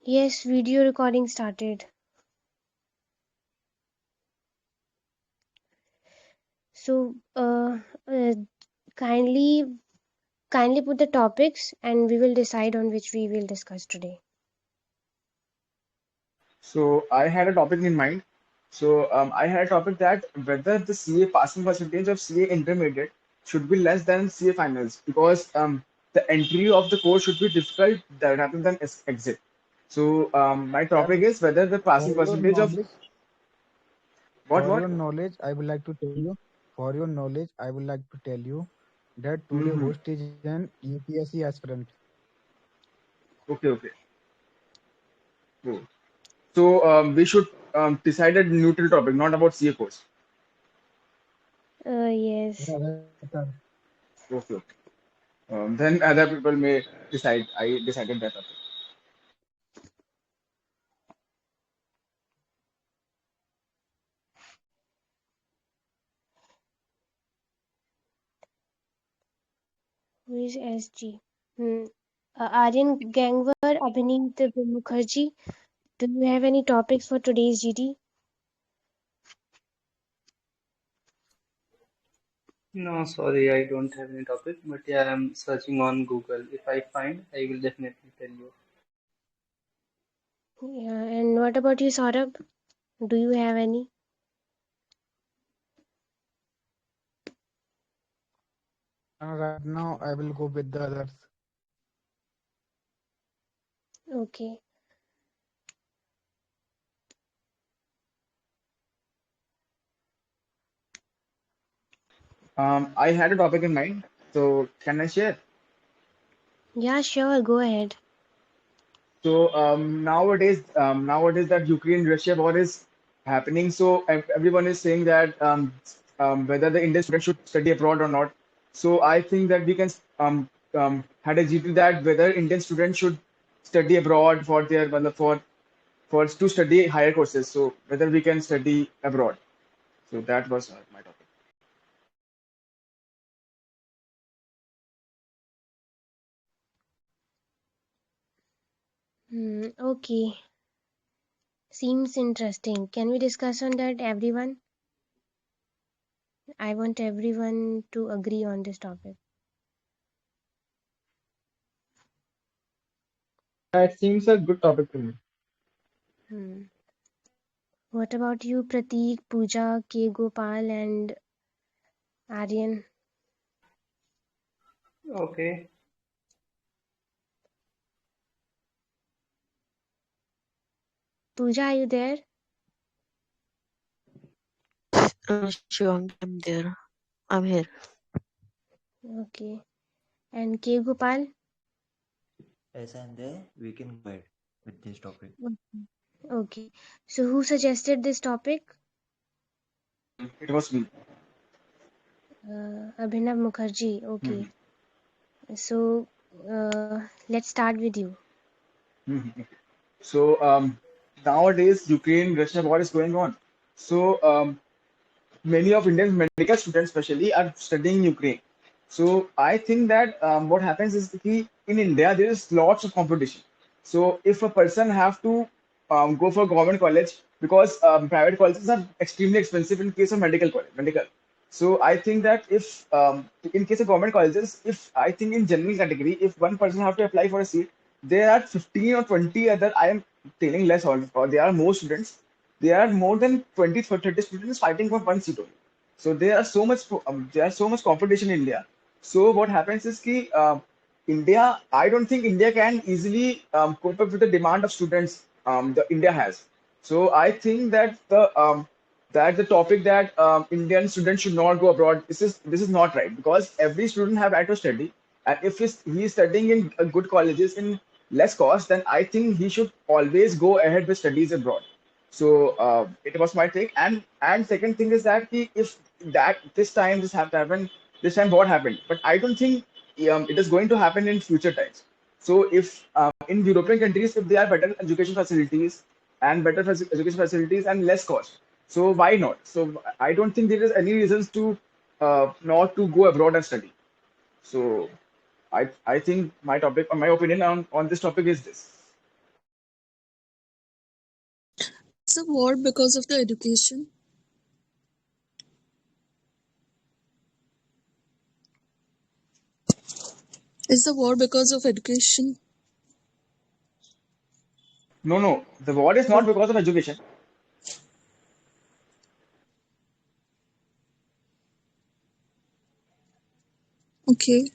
Yes, video recording started. So, kindly put the topics and we will decide on which we will discuss today. So I had a topic in mind. So I had a topic that whether the CA passing percentage of CA intermediate should be less than CA finals because the entry of the course should be difficult rather than exit. So my topic And is whether the passing for your percentage of knowledge, what? I would like to tell you, for your knowledge, I would like to tell you that today Hmm. host is an UPSC aspirant. Okay, okay. Cool. So we should decide a neutral topic, not about CA course. Yes. Yeah, better. Okay, okay. Then other people may decide. I decided that topic. Who is SG? Aryan Gangwar, Abhineet Mukherjee. Do you have any topics for today's GD? No, sorry, I don't have any topic, but yeah, I'm searching on Google. If I find, I will definitely tell you. Yeah, and what about you, Saurabh? Do you have any? Right now, I will go with the others. Okay. I had a topic in mind. So can I share? Yeah, sure. Go ahead. So nowadays that Ukraine-Russia war is happening, so everyone is saying that whether the Indian students should study abroad or not. So I think that we can had a GT that whether Indian students should study abroad for their well, for to study higher courses. So whether we can study abroad. So that was my topic. Okay. Seems interesting. Can we discuss on that, everyone? I want everyone to agree on this topic. It seems a good topic to me. Hmm. What about you, Prateek, Pooja, K. Gopal, and Aryan? Okay. Pooja, are you there? Sure, I'm there. I'm here. Okay. And K. Gopal? Yes, and we can go ahead with this topic. Okay. So, who suggested this topic? It was me. Abhinav Mukherjee. Hmm. Okay. So, let's start with you. Mhm. So nowadays Ukraine-Russia war is going on. So many of Indian medical students, especially, are studying in Ukraine. So I think that what happens is that in India there is lots of competition. So if a person have to go for government college because private colleges are extremely expensive in case of medical. So I think that if in case of government colleges, if I think in general category, if one person have to apply for a seat, there are 15 or 20 other. I am telling less or there are more students. There are more than 20 or 30 students fighting for one seat only. So there are so much competition in India. So what happens is ki India, I don't think India can easily cope up with the demand of students the India has. So I think that the topic that Indian students should not go abroad. This is not right because every student have right to study, and if he is studying in good colleges in less cost, then I think he should always go ahead with studies abroad. So it was my take, and second thing is that if that this time this have to happen, this time what happened? But I don't think it is going to happen in future times. So if in European countries, if they are better education facilities and better education facilities and less cost, so why not? So I don't think there is any reasons to not to go abroad and study. So I think my opinion on this topic is this. the war because of the education? Is the war because of education? No, no, the war is not because of education. Okay.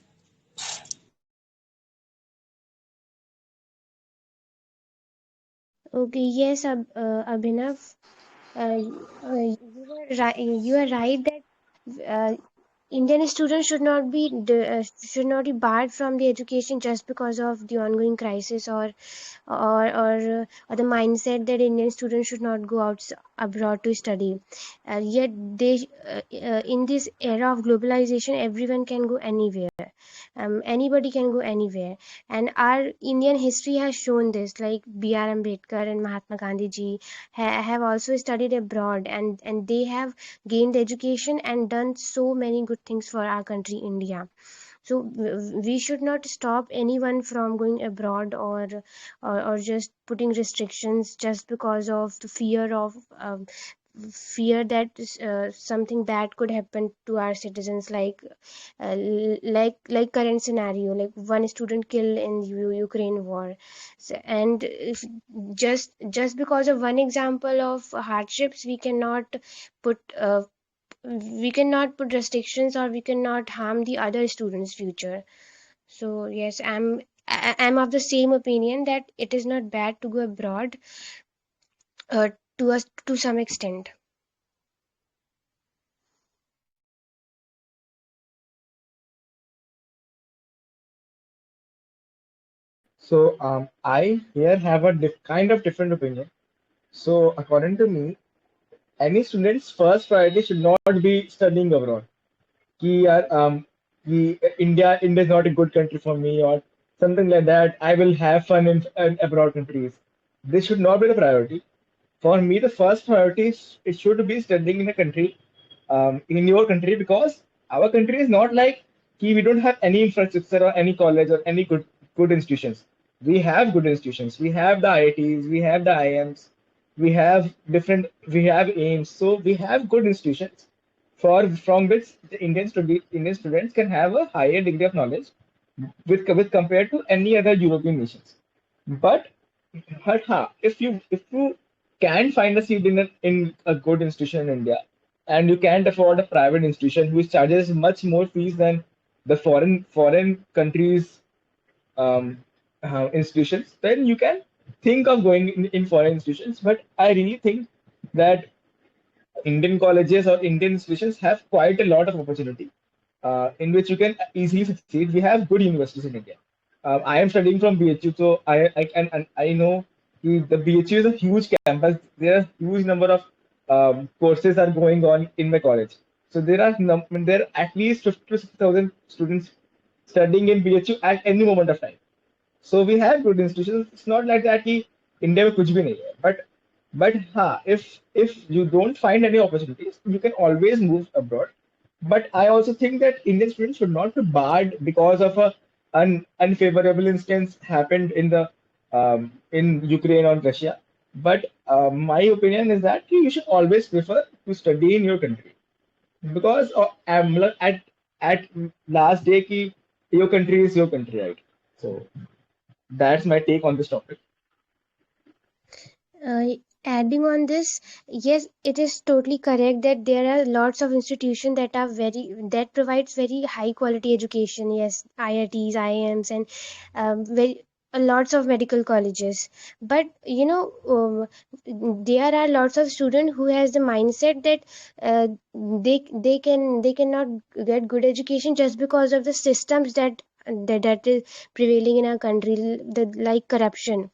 Okay, yes, Abhinav, you are right that Indian students should not be barred from the education just because of the ongoing crisis, or the mindset that Indian students should not go out abroad to study. Yet in this era of globalization, everyone can go anywhere. Anybody can go anywhere, and our Indian history has shown this. Like B.R. Ambedkar and Mahatma Gandhi ji have also studied abroad, and they have gained education and done so many good things for our country, India. So we should not stop anyone from going abroad, or just putting restrictions just because of the fear that something bad could happen to our citizens, like current scenario, like one student killed in Ukraine war. And if just because of one example of hardships, put uh, we cannot put restrictions, or we cannot harm the other students' future. So yes, I'm of the same opinion that it is not bad to go abroad, uh, to some extent. So I here have a kind of different opinion. So according to me, any student's first priority should not be studying abroad. कि यार India is not a good country for me, or something like that. I will have fun in abroad countries. This should not be the priority. For me, the first priority it should be studying in a country, in your country, because our country is not like we don't have any infrastructure or any college or any good institutions. We have good institutions. We have the IITs, we have the IIMs, we have AIMS. So we have good institutions from which the Indian students can have a higher degree of knowledge with compared to any other European nations. But if you can find a seat in a good institution in India, and you can't afford a private institution which charges much more fees than the foreign countries institutions, then you can think of going in foreign institutions. But I really think that Indian colleges or Indian institutions have quite a lot of opportunity in which you can easily succeed. We have good universities in India. I am studying from BHU, so I can and I know the BHU is a huge campus. There are huge number of courses are going on in my college. So there are at least 50 to 60,000 students studying in BHU at any moment of time. So we have good institutions. It's not like that कि India में कुछ भी नहीं है. But if you don't find any opportunities, you can always move abroad. But I also think that Indian students should not be barred because of an unfavorable instance happened in Ukraine or Russia. But my opinion is that you should always prefer to study in your country, because at last day ki your country is your country, right? So that's my take on this topic. Uh, Adding on this, yes, it is totally correct that there are lots of institutions that provides very high quality education. Yes, IITs, IIMs, and very lots of medical colleges. But there are lots of students who has the mindset that they cannot get good education just because of the systems that is prevailing in our country, like corruption.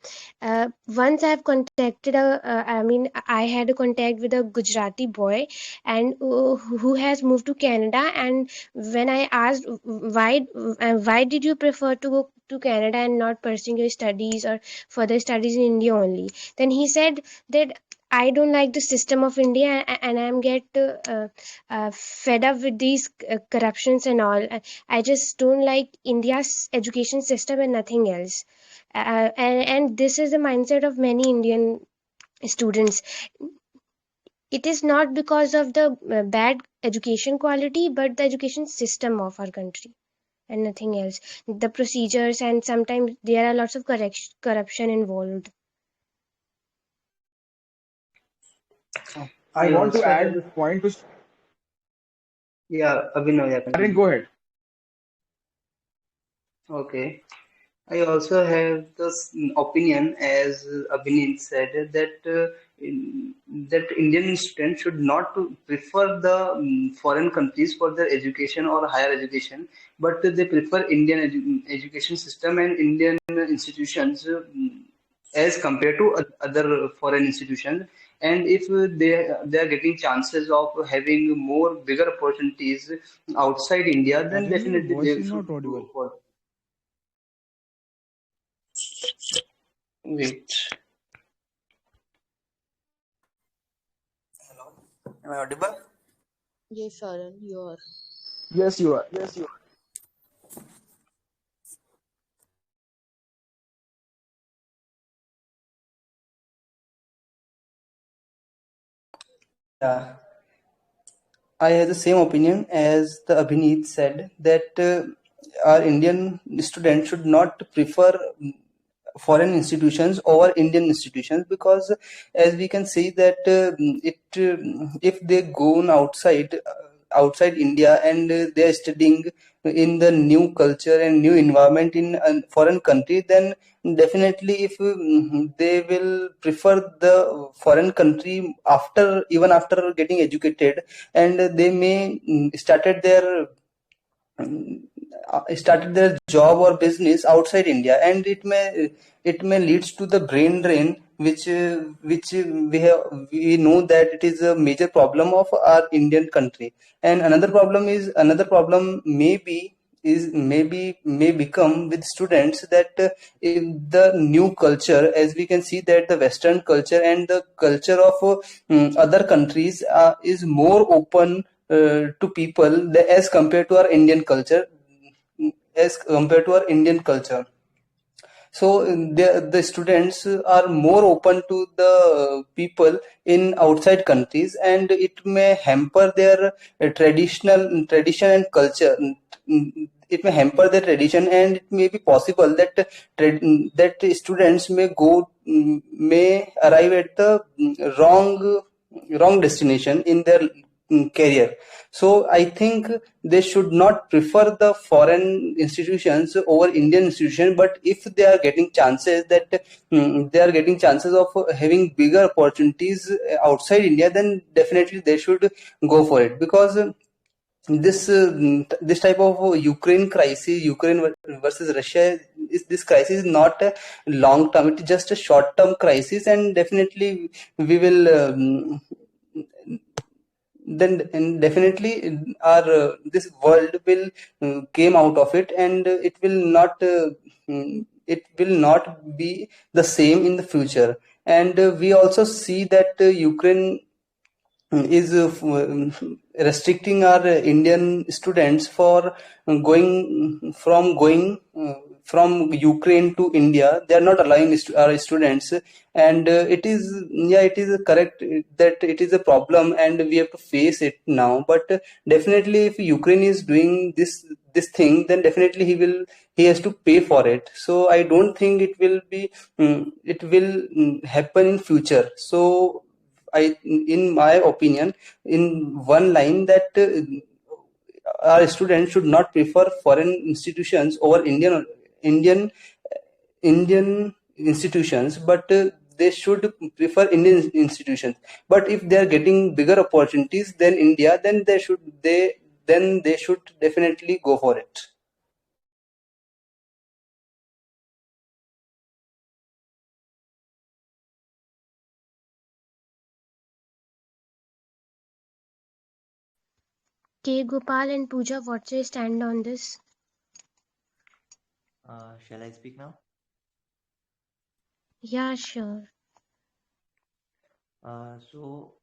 Once I've contacted I had a contact with a Gujarati boy, and who has moved to Canada. And when I asked why did you prefer to go to Canada and not pursuing your studies or further studies in India only, then he said that I don't like the system of India, and I'm get fed up with these corruptions and all. I just don't like India's education system and nothing else. And this is the mindset of many Indian students. It is not because of the bad education quality, but the education system of our country and nothing else. The procedures, and sometimes there are lots of corruption involved. I I want to also have add point to yeah, Abhinav, yeah, Aaron, continue. go ahead. Okay. I also have this opinion, as Abhinit said, that that Indian students should not to prefer the foreign countries for their education or higher education, but they prefer Indian education system and Indian institutions as compared to other foreign institutions. And if they are getting chances of having more bigger opportunities outside India, then Aryan, your definitely voice they is should not audible. go for. Wait. Hello, am I audible? Yes, Sharon, you are. Yes, you are. Yeah, I have the same opinion as the Abhineet said that our Indian students should not prefer foreign institutions over Indian institutions, because as we can see that if they go on outside India and they are studying in the new culture and new environment in a foreign country, then definitely if they will prefer the foreign country after, even after getting educated, and they may started their job or business outside India, and it may leads to the brain drain, which we know that it is a major problem of our Indian country. And another problem may become with students, that in the new culture, as we can see that the Western culture and the culture of other countries is more open to people as compared to our Indian culture, so the students are more open to the people in outside countries, and it may hamper their tradition and culture. It may hamper their tradition, and it may be possible that that students may arrive at the wrong destination in their career. So I think they should not prefer the foreign institutions over Indian institutions. But if they are getting chances that they are getting chances of having bigger opportunities outside India, then definitely they should go for it, because this type of Ukraine versus Russia, this crisis is not a long term; it is just a short term crisis, and definitely we will. Then and definitely our this world will came out of it, and it will not be the same in the future. And we also see that Ukraine is restricting our Indian students for from Ukraine to India. They are not allowing our students, and it is correct that it is a problem, and we have to face it now. But definitely, if Ukraine is doing this thing, then definitely he has to pay for it. So I don't think it will happen in future. So in my opinion, in one line, that our students should not prefer foreign institutions over Indian Indian institutions, but they should prefer Indian institutions. But if they are getting bigger opportunities than India, then they should definitely go for it. Okay, Gopal and Pooja, what's your stand on this? Shall I speak now? Yeah, sure. So,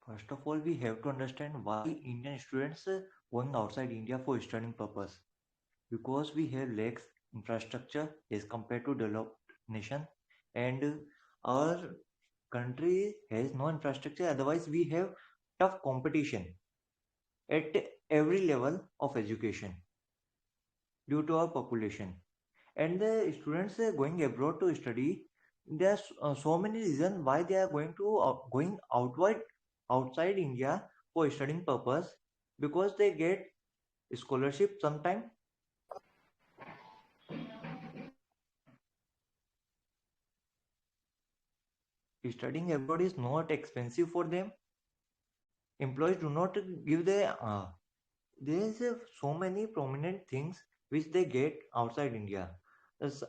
first of all, we have to understand why Indian students going outside India for studying purpose. Because we have lacks infrastructure as compared to developed nation, and our country has no infrastructure, otherwise we have tough competition at every level of education due to our population. And the students going abroad to study, there's so many reasons why they are going outside India for studying purpose, because they get scholarship sometime. Studying abroad is not expensive for them. Employees do not give there's so many prominent things which they get outside India. As,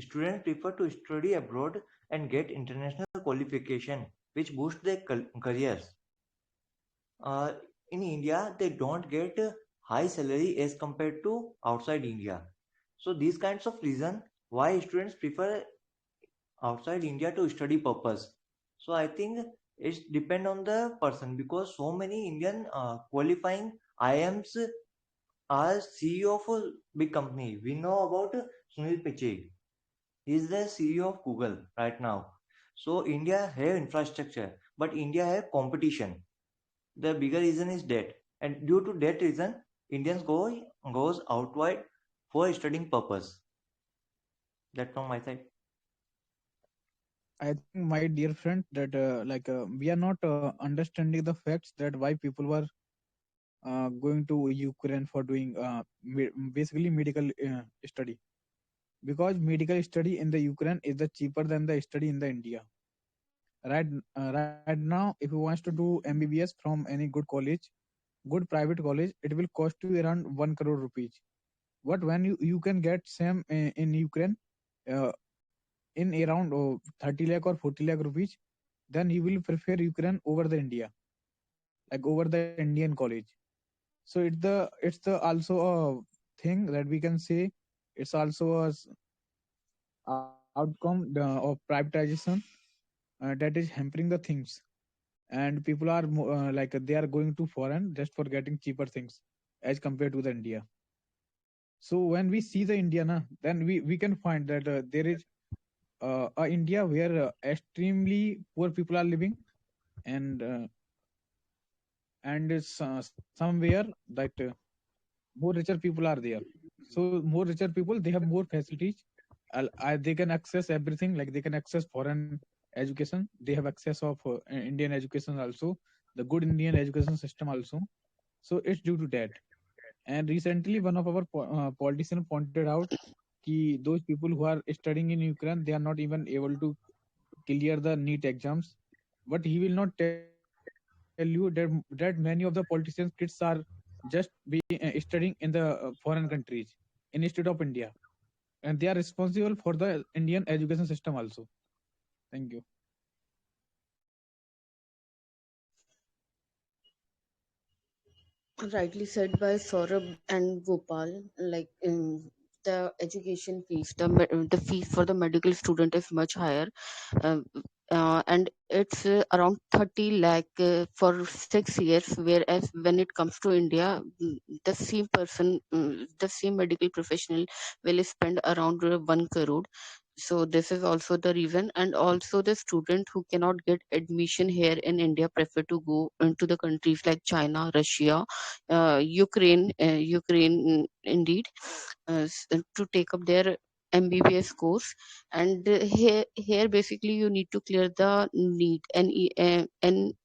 students prefer to study abroad and get international qualification, which boost their careers. Uh, in India, they don't get high salary as compared to outside India. So these kinds of reason why students prefer outside India to study purpose. So I think it's depend on the person, because so many Indian qualifying IIMs are CEO of a big company. We know about Sunil Pichai. He is the CEO of Google right now. So India have infrastructure, but India have competition. The bigger reason is that, and due to that reason, Indians goes outward for studying purpose. That from my side. I think, my dear friend, that we are not understanding the facts that why people were going to Ukraine for doing basically medical study, because medical study in the Ukraine is the cheaper than the study in the India. Right now, if you wants to do MBBS from any good college, good private college, it will cost you around 1 crore rupees. But when you can get same in Ukraine uh, in around 30 lakh or 40 lakh rupees, then you will prefer Ukraine over the India, like over the Indian college. So it's the also a thing that we can say, it's also a outcome of privatization that is hampering the things, and people are they are going to foreign just for getting cheaper things as compared to the India. So when we see the India na, then we can find that there is a India where extremely poor people are living, and it's somewhere that more richer people are there. So more richer people, they have more facilities. They can access everything, like they can access foreign education, they have access of Indian education also, the good Indian education system also. So it's due to that. And recently one of our politician pointed out कि those people who are studying in Ukraine, they are not even able to clear the NEET exams. But he will not tell you that many of the politicians' kids are just studying in the foreign countries instead of India, and they are responsible for the Indian education system also. Thank you. Rightly said by Saurabh and Gopal. Like the education fees, the fees for the medical student is much higher, uh, and it's around 30 lakh for 6 years. Whereas when it comes to India, the same person, the same medical professional will spend around 1 crore. So this is also the reason, and also the student who cannot get admission here in India prefer to go into the countries like China, Russia, Ukraine, indeed, to take up their MBBS course. And here basically you need to clear the NEET, NEET,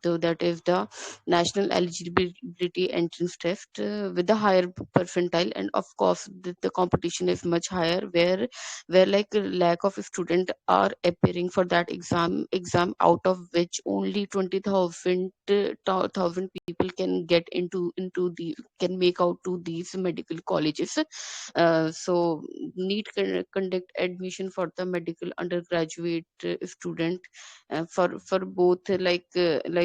so that is the national eligibility entrance test, with the higher percentile. And of course the competition is much higher, where like a lack of students are appearing for that exam, out of which only 20,000 thousand people can get into the can make out to these medical colleges. So NEET conduct admission for the medical undergraduate student, for both like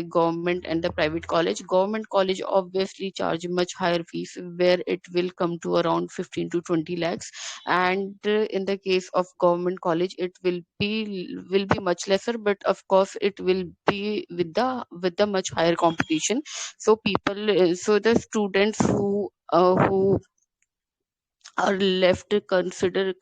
government and the private college. Government college obviously charge much higher fees, where it will come to around 15 to 20 lakhs. And in the case of government college, it will be much lesser, but of course it will be with the much higher competition. So the students who are left to consider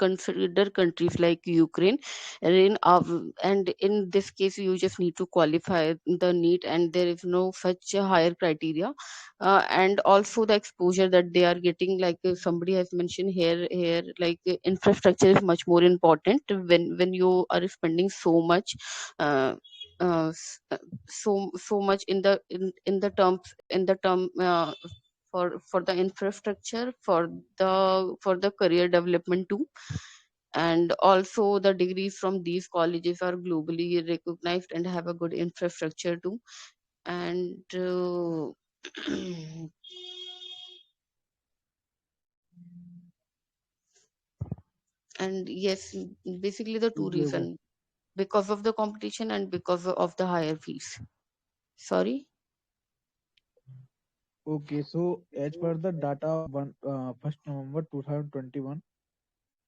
countries like Ukraine, and in this case you just need to qualify the NEET, and there is no such a higher criteria. And also the exposure that they are getting, like somebody has mentioned here, like infrastructure is much more important when you are spending so much, uh, so much in the term for the infrastructure, for the career development too. And also the degrees from these colleges are globally recognized and have a good infrastructure too. And and yes, basically the two Okay, okay. reason, because of the competition and because of the higher fees. Sorry. Okay, so as per the data of 1st November 2021,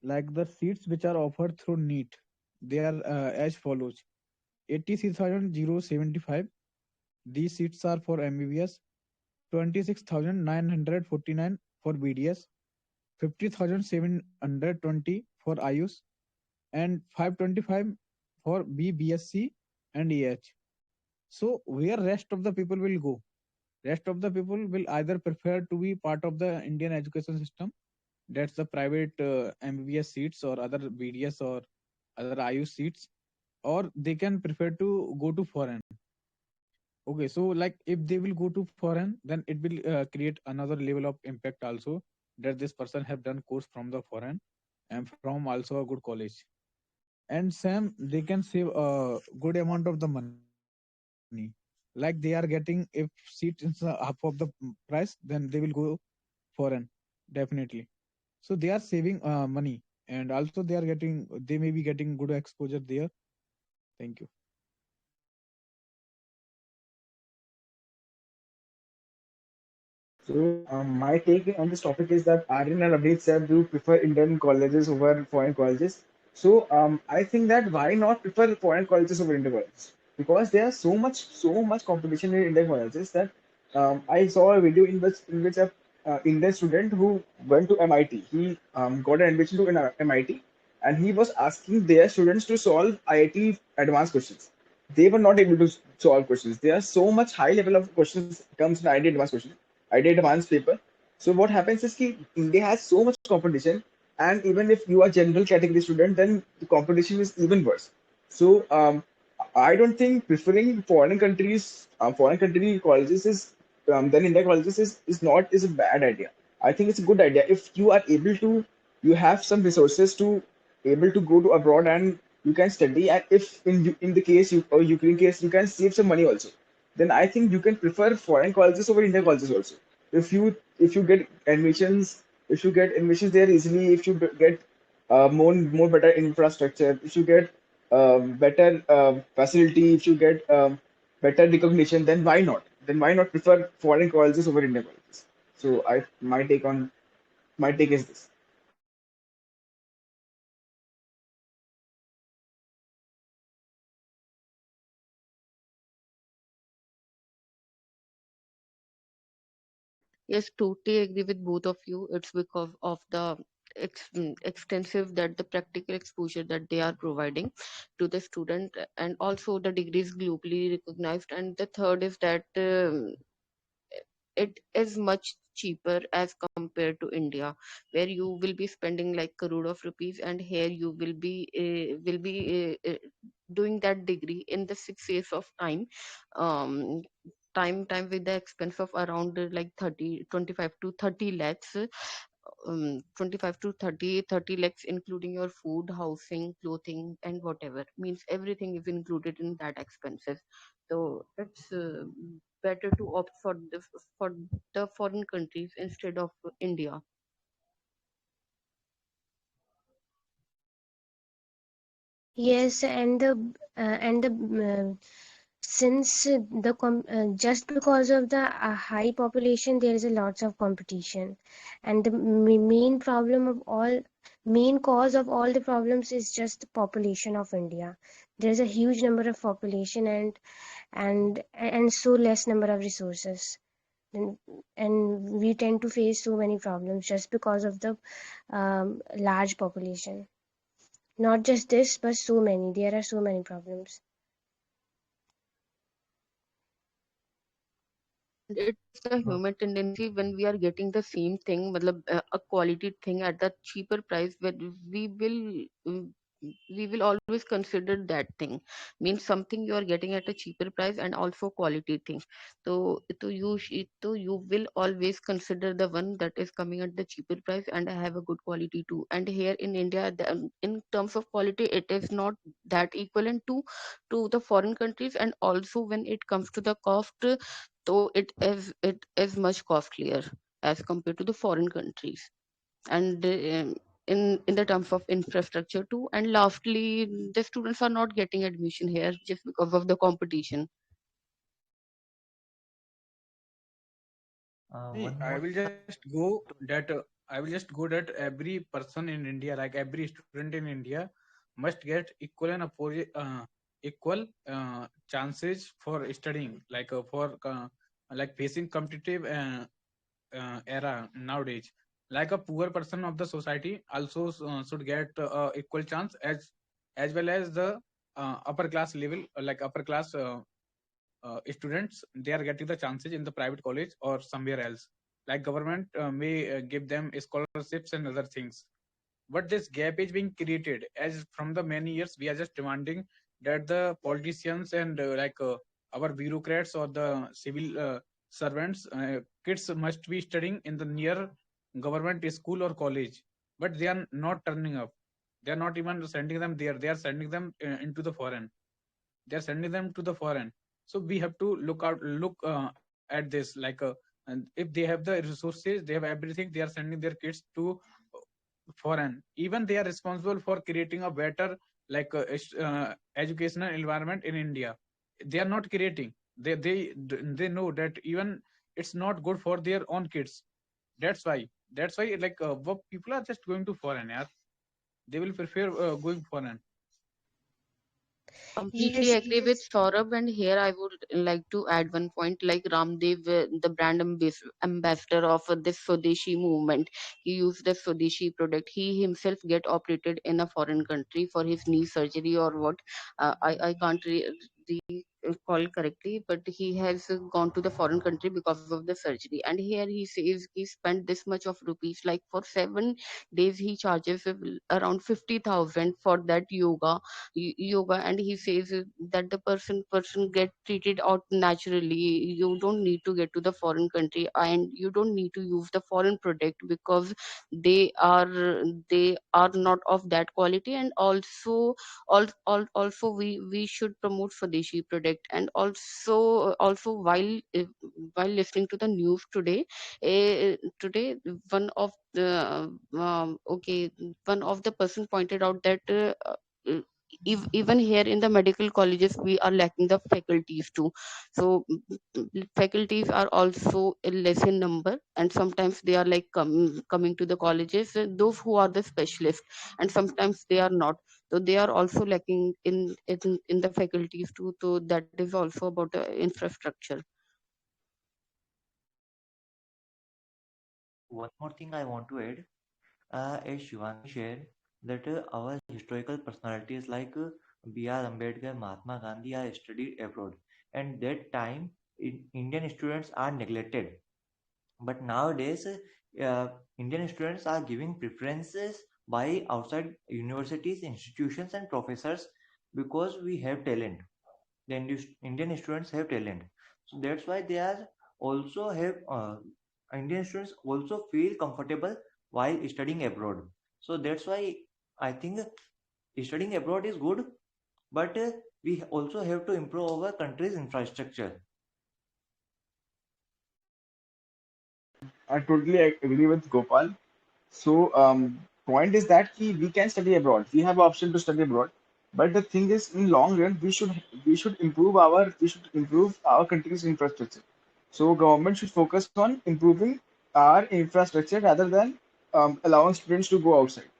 like the seats which are offered through NEET, they are as follows: 86,075. These seats are for MBBS, 26,949 for BDS, 50,720 for IUS, and 525 for BBSC and EH. So where rest of the people will go? Rest of the people will either prefer to be part of the Indian education system, that's the private MBBS seats or other BDS or other IUS seats, or they can prefer to go to foreign. Okay, so like if they will go to foreign, then it will create another level of impact also, that this person have done course from the foreign and from also a good college. And Sam, they can save a good amount of the money. Like they are getting, if seat is half of the price, then they will go foreign, definitely. So they are saving money, and also they may be getting good exposure there. Thank you. So, my take on this topic is that Aryan and Abid said you prefer Indian colleges over foreign colleges. So, I think that why not prefer foreign colleges over Indian colleges? Because there are so much competition in Indian colleges that I saw a video in which a Indian student who went to MIT, he got an admission to MIT, and he was asking their students to solve IIT advanced questions. They were not able to solve questions. There are so much high level of questions comes in IIT advanced questions, IIT advanced paper. So what happens is that India has so much competition, and even if you are general category student, then the competition is even worse. So I don't think preferring foreign country colleges is than India colleges is a bad idea. I think it's a good idea if you are able to, you have some resources to able to go to abroad and you can study. And if in the case you or Ukraine case you can save some money also, then I think you can prefer foreign colleges over Indian colleges also. If you get admissions, if you get admissions there easily, if you get more better infrastructure, if you get better facility, if you get better recognition, then why not? Then why not prefer foreign colleges over Indian colleges? So I my take is this. Yes, totally agree with both of you. It's because of the extensive that the practical exposure that they are providing to the student, and also the degrees globally recognized. And the third is that it is much cheaper as compared to India, where you will be spending like crore of rupees, and here you will be doing that degree in the 6 years of time. Um, time with the expense of around like 25 to 30 lakhs, 25 to 30 lakhs, including your food, housing, clothing, and whatever, means everything is included in that expenses. So it's better to opt for the foreign countries instead of India. Yes, and since just because of the high population, there is a lots of competition, and the main cause of all the problems is just the population of India. There is a huge number of population and so less number of resources. and we tend to face so many problems just because of the large population. Not just this, but so many. There are so many problems. And it's the human tendency when we are getting the same thing, matlab, a quality thing at the cheaper price, where we will we will always consider that thing, means something you are getting at a cheaper price and also quality thing. So you will always consider the one that is coming at the cheaper price and have a good quality too. And here in India, in terms of quality, it is not that equivalent to the foreign countries. And also when it comes to the cost, so it is much costlier as compared to the foreign countries. And in the terms of infrastructure too. And lastly, the students are not getting admission here just because of the competition. Hey, One I more will thing. just go that I will just go that every person in India, like every student in India, must get equal chances for studying, like facing competitive era nowadays. Like a poor person of the society also should get equal chance as well as the upper class level, like upper class students. They are getting the chances in the private college or somewhere else. Like government may give them scholarships and other things, but this gap is being created as from the many years we are just demanding that the politicians and our bureaucrats or the civil servants, kids must be studying in the near government school or college, but they are not turning up. They are not even sending them there. They are sending them into the foreign. They are sending them to the foreign. So we have to look at this, and if they have the resources, they have everything, they are sending their kids to foreign. Even they are responsible for creating a better educational environment in India. They are not creating. They know that even it's not good for their own kids. That's why what people are just going to foreign, yeah. They will prefer going foreign. Completely Yes, agree with yes. Saurabh, and here I would like to add one point. Like Ramdev, the brand ambassador of this Swadeshi movement, he used the Swadeshi product. He himself get operated in a foreign country for his knee surgery or what. I can't recall correctly, but he has gone to the foreign country because of the surgery. And here he says he spent this much of rupees. Like for 7 days, he charges around 50,000 for that yoga. And he says that the person get treated out naturally. You don't need to get to the foreign country, and you don't need to use the foreign product because they are not of that quality. And also we should promote Swadeshi product. And also while listening to the news today, one of the one of the person pointed out that uh, even here in the medical colleges we are lacking the faculties too. So faculties are also less in number, and sometimes they are like coming to the colleges, those who are the specialists, and sometimes they are not. So they are also lacking in the faculties too. So that is also about the infrastructure. One more thing I want to add. As Shivangi shared, that our historical personalities like B.R. Ambedkar, Mahatma Gandhi are studied abroad, and that time Indian students are neglected. But nowadays, Indian students are giving preferences by outside universities, institutions, and professors because we have talent. The Indian students have talent, so that's why they are also have Indian students also feel comfortable while studying abroad. So that's why I think studying abroad is good, but we also have to improve our country's infrastructure. I totally agree with Gopal. So, point is that we can study abroad. We have option to study abroad. But the thing is, in long run, we should improve our country's infrastructure. So, government should focus on improving our infrastructure rather than allowing students to go outside.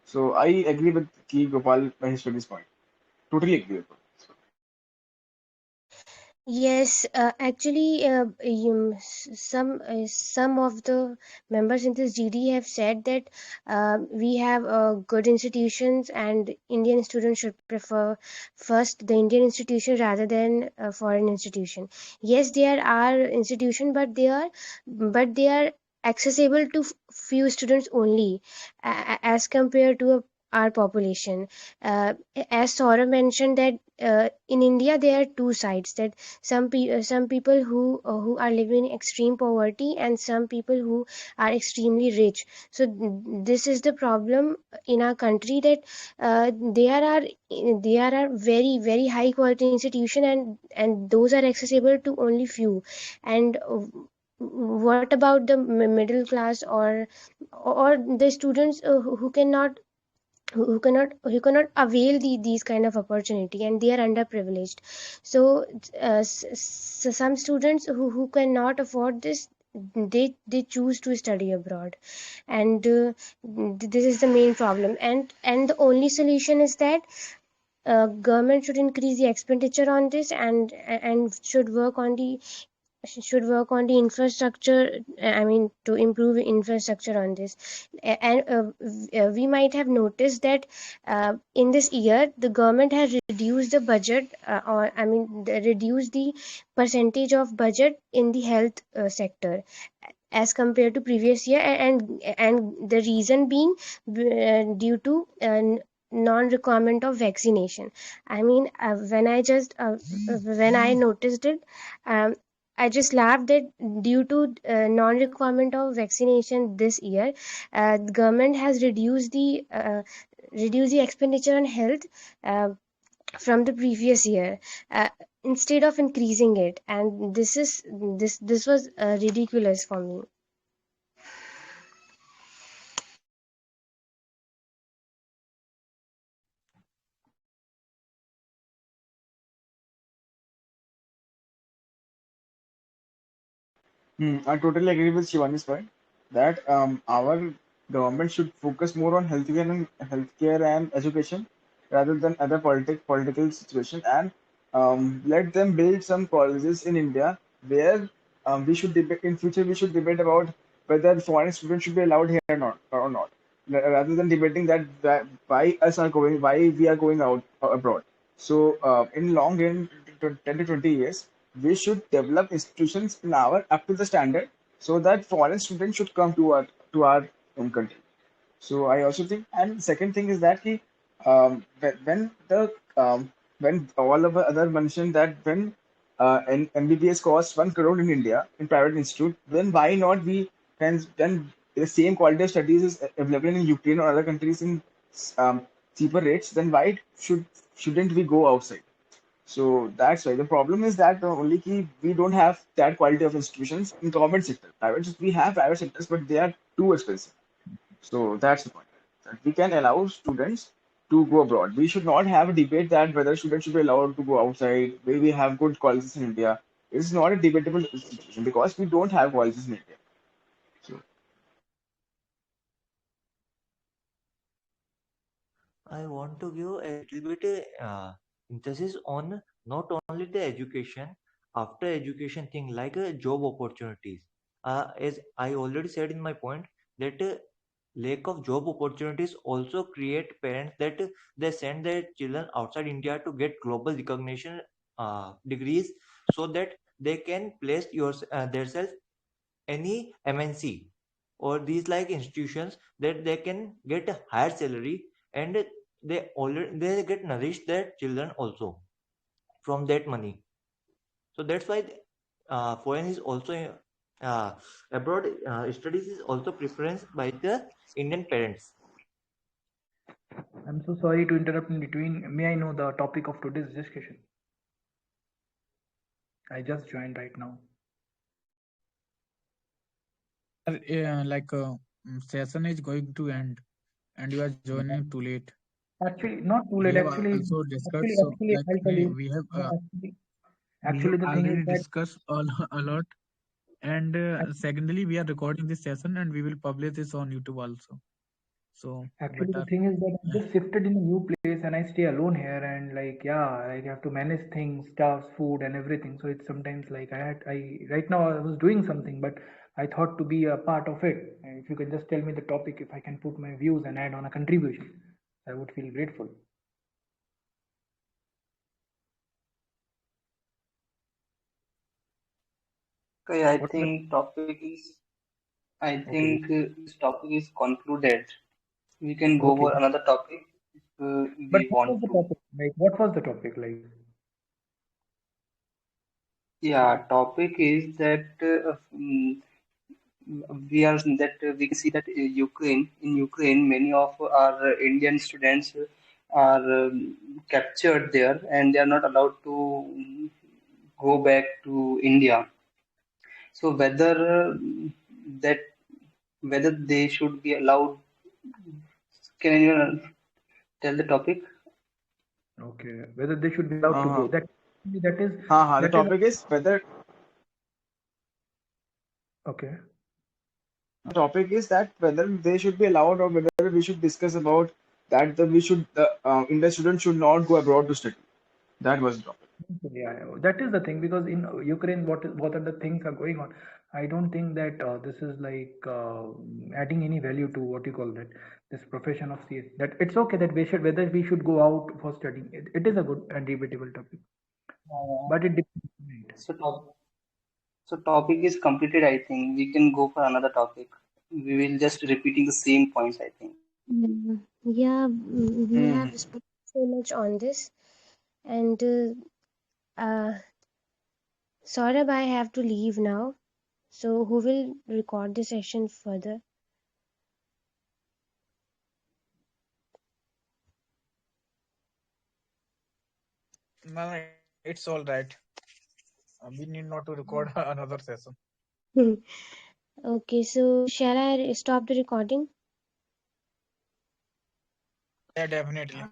So, I agree with Ki Gopal Maheshwari's point. Totally agree with him. Yes, actually, some of the members in this GD have said that we have good institutions, and Indian students should prefer first the Indian institution rather than a foreign institution. Yes, there are institutions, but they are accessible to few students only, as compared to our population. Uh, as Saurabh mentioned that in India there are two sides, that some people who are living in extreme poverty, and some people who are extremely rich. So this is the problem in our country, that there are very very high quality institution, and those are accessible to only few. And what about the middle class, or the students who cannot, who cannot avail these kind of opportunity, and they are underprivileged. So some students who cannot afford this, they choose to study abroad. And this is the main problem, and the only solution is that government should increase the expenditure on this, and should work on the infrastructure. I mean, to improve infrastructure on this. And we might have noticed that in this year the government has reduced the budget, or I mean reduced the percentage of budget in the health sector as compared to previous year. And the reason being due to non-requirement of vaccination. I mean, when I noticed it, um, I just laughed that due to non-requirement of vaccination this year, the government has reduced the expenditure on health uh, from the previous year, uh, instead of increasing it. And this was ridiculous for me. I totally agree with Shivani's point that our government should focus more on healthcare and education rather than other political situation, and let them build some colleges in India where we should debate in future. We should debate about whether foreign students should be allowed here or not, rather than debating that why we are going out abroad. So in long run, 10 to 20 years, we should develop institutions in our up to the standard, so that foreign students should come to our own country. So I also think, and second thing is that when all of the other mentioned that when MBBS costs 1 crore in India in private institute, then why not we can then the same quality of studies is available in Ukraine or other countries in um, cheaper rates? Then why shouldn't we go outside? So that's why the problem is that only we don't have that quality of institutions in government sector. We have private sectors, but they are too expensive. So that's the point. That we can allow students to go abroad. We should not have a debate that whether students should be allowed to go outside. Where we have good colleges in India. It's not a debatable situation because we don't have colleges in India. So I want to give a little bit emphasis on not only the education, after education thing like job opportunities. As I already said in my point, that lack of job opportunities also create parents that they send their children outside India to get global recognition degrees, so that they can place themselves any MNC or these like institutions, that they can get a higher salary, and they get nourished their children also from that money. So that's why foreign is also uh, abroad studies is also preference by the Indian parents. I'm so sorry to interrupt in between. May I know the topic of today's discussion? I just joined right now. Session is going to end and you are joining too late. Actually, not too We late. have Actually, also discussed, actually, so actually, I'll tell you. we have No, actually, we have actually, the thing is already that discussed a lot. And secondly, we are recording this session and we will publish this on YouTube also. So Actually, the better. thing is that I just shifted in a new place and I stay alone here, and like, yeah, I have to manage things, stuff, food, and everything. So it's sometimes like right now I was doing something, but I thought to be a part of it. And if you can just tell me the topic, if I can put my views and add on a contribution, I would feel grateful. Okay, I What the, think topic is I okay, think this topic is concluded. We can go okay. over another topic if But we what was want the to. topic? Like, what was the topic like? Yeah, topic is that we are that we can see that in Ukraine many of our Indian students are captured there and they are not allowed to go back to India. So that whether they should be allowed, can anyone tell the topic? Okay, whether they should be allowed to go. Uh, That is the that is topic is whether okay. the topic is that whether they should be allowed or whether we should discuss about that we should Indian students should not go abroad to study. That was the topic. Yeah, yeah, that is the thing because in Ukraine, what are the things are going on? I don't think that this is like adding any value to what you call that this profession of CS. That it's okay that we should whether we should go out for studying. It is a good and debatable topic, Uh, but it depends. Right? so, topic is completed. I think we can go for another topic. We will just repeating the same points. I think. Yeah, we Hmm. have spoken so much on this, and Saurabh, I have to leave now. So, who will record the session further? No, no, it's all right. We need not to record another session. Okay, so shall I stop the recording? Yeah, definitely.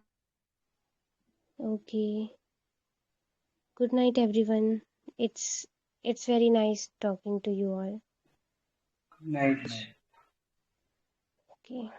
Okay. Good night, everyone. It's it's very nice talking to you all. Night. Nice. Okay.